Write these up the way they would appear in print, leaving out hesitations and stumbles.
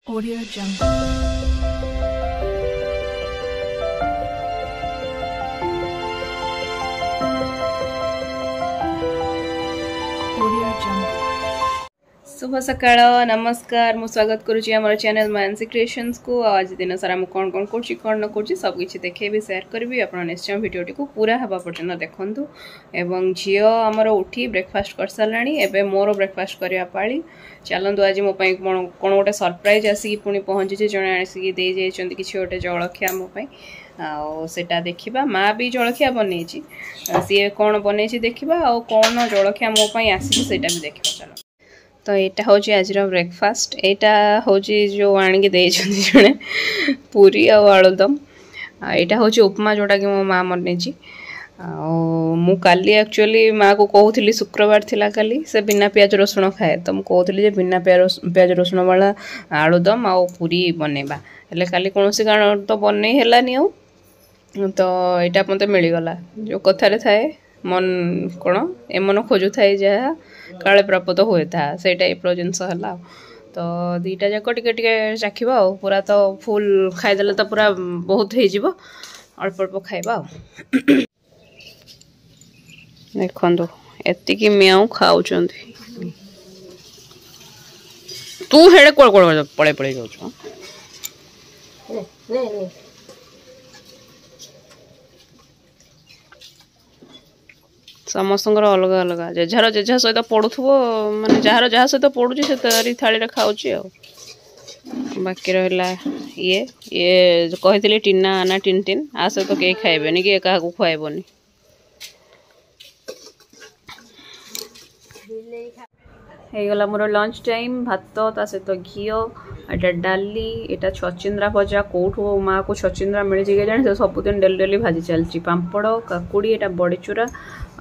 Audio Jungle. Audio Jungle. शुभ सकाळ नमस्कार मु स्वागत करुच्ची आम चैनल मानसी क्रिएशंस को आज दिन सारा मुझे कौन कौन कौन न कर सबकि देखेबी सेयार करी आप निश्चय भिडियोटी को पूरा हवा पर्यटन देखूँ एवं झील आमर उठी ब्रेकफास्ट कर सारा एवं मोर ब्रेकफास्ट करने पाली चलतु आज मो कौन गोटे सरप्राइज आसिक पुणी पहुँची जड़े आसिक दे जाइए किसी गोटे जलखिया मोपाई आटा देखा माँ भी जलखिया बनई सी कौन बनई देखा आ कौन जलखिया मोपाई आसी भी देखा चलो तो यहाँ हूँ आज ब्रेकफास्ट यहाँ हूँ जो आणिक जड़े पूरी आलुदम यहाँ हूँ उपमा जोटा कि मो माँ बनई मु काली एक्चुअली माँ को कहूली शुक्रवार थिला काली से बिना प्याज रसुण खाए तो मुझे कहूली बिना प्याज रसुण वाला आलुदम आ पूरी बनवा हेल्ले काली कौन कारण तो बनई है तो यहाँ मत मिलगला जो कथार थाए मन कौन एमन खोजु थाए जहाँ काले प्राप्त हुए था से टाइप जिनस है तो दीटा जाक टे चाखा पूरा तो फुल खाईदे तो पूरा बहुत हो अल्प अल्प खाइबा देखो एति म्याऊ खाऊ तू हेड़े कौन कौन पड़े पड़े जाऊ समस्त अलग अलग जेझार जेझा सहित पड़ुव माने जार जहाँ सहित पड़ुची से तारी थाली खाऊची बाकी रहा ये कही टीना आना टिन टिन आ सहित कई खाइबेनि कि क्या खुआबनी गला मोर लंच टाइम भात ता सहित घी एटा डाली एटा छचिंद्रा भजा कौटू माँ को छचिंद्रा मिली के जाने सबुदिन डेली डेली भाजी चलती पापड़ काकुड़ी एटा बड़ीचूरा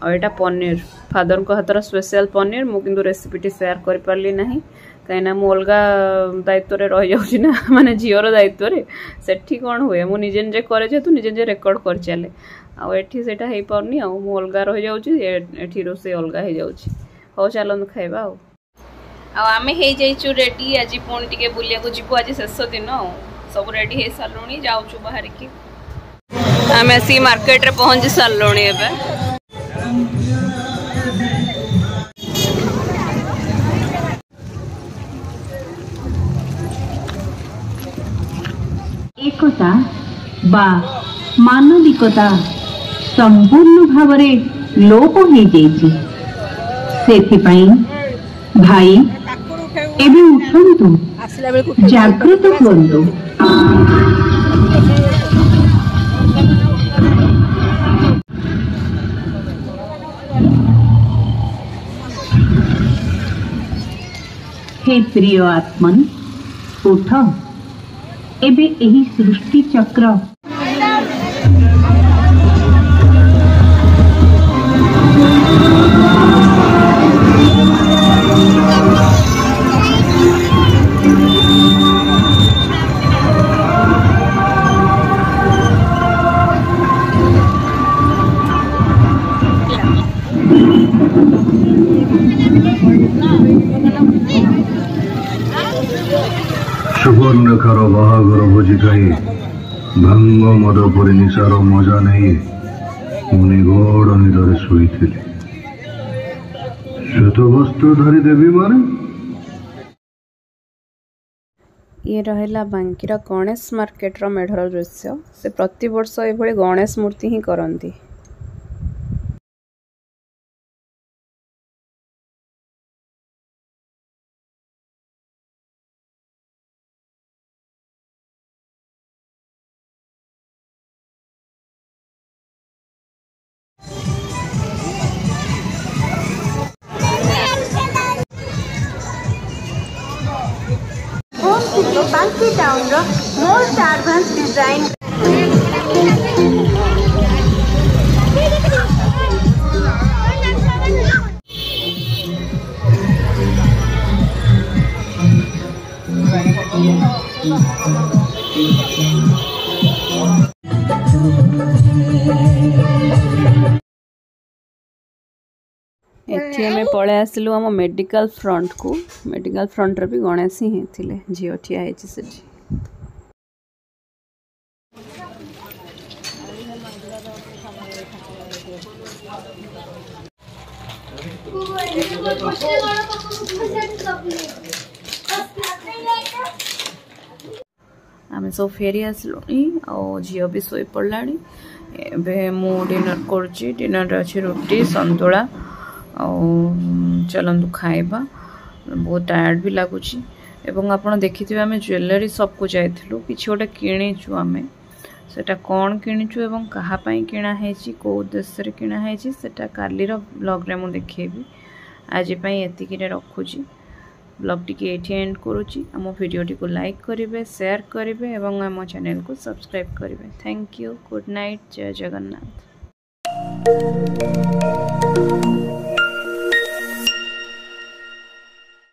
और यहाँ पनीर फादर को हाथर स्पेशल पनीर मु किंतु रेसिपीटी शेयर कर पारली नहीं कहीं मु अलग दायित्व रे रही जाऊँ ना माने झीवर दायित्व रे सेठी कौन हुए मु निजे निजे करे जेतु निजे निजे रेकर्ड कर चले आठी से हो पारनी मु अलग रही जाऊँगी रोसे अलग हो जाऊँगी हौ चलत खाइबा आमे हो जाइचु रेडी आज पुणी टिके बुलिया को जीवु आज शेष दिन सब रेडी हो सारूँ जाऊँ बाहर की आम आसी मार्केट रे पहुँची सारूँ एवं एकता बा मानविकता संपूर्ण भावरे लोप हो जाइछि सेथिपाई भाई एबे उठंतु जागृत हुअन्तु हे प्रिय आत्मन उठ एबे एही सृष्टि चक्र सुवर्णकार बाहागर भोजी खाई भांग मद पर निशार मजा नहीं मुनि गड़ निदरे शुई श्वेत वस्त्र धरी देवी मारे ये रहा बांकीर गणेश मार्केट मेढ़र दृश्य से प्रति वर्ष ये गणेश मूर्ति ही करती Banky Town most advanced design. एठी आमे पळे आसलु आम मेडिकल फ्रंट को मेडिकल फ्रंट रे भी गणेश ही थिले झियो ठिया हेछि सेठी आमे सब फेरी आसलुनी और झियो भी सोई पड़लानी एबे मु डिनर करछि डिनर रे अछि रोटी संतुला और चलंतु खाइबा बहुत टायर्ड भी लागुछि एवं आपण देखिथिबे आमे ज्वेलरी सब को जाइथिलु किछि ओटा किनिछु आमे सेटा कोन किनिछु एवं कहा पई किना हेछि को उद्देश्य रे किना हेछि सेटा काली रो ब्लॉग रे मु देखेबी आज पई एतिकी रे रखुछि ब्लॉग टी एठी एंड करूछि हम वीडियो टी को लाइक करिवे शेयर करिवे एवं हम चैनल को सब्सक्राइब करिवे थैंक यू गुड नाइट जय जगन्नाथ।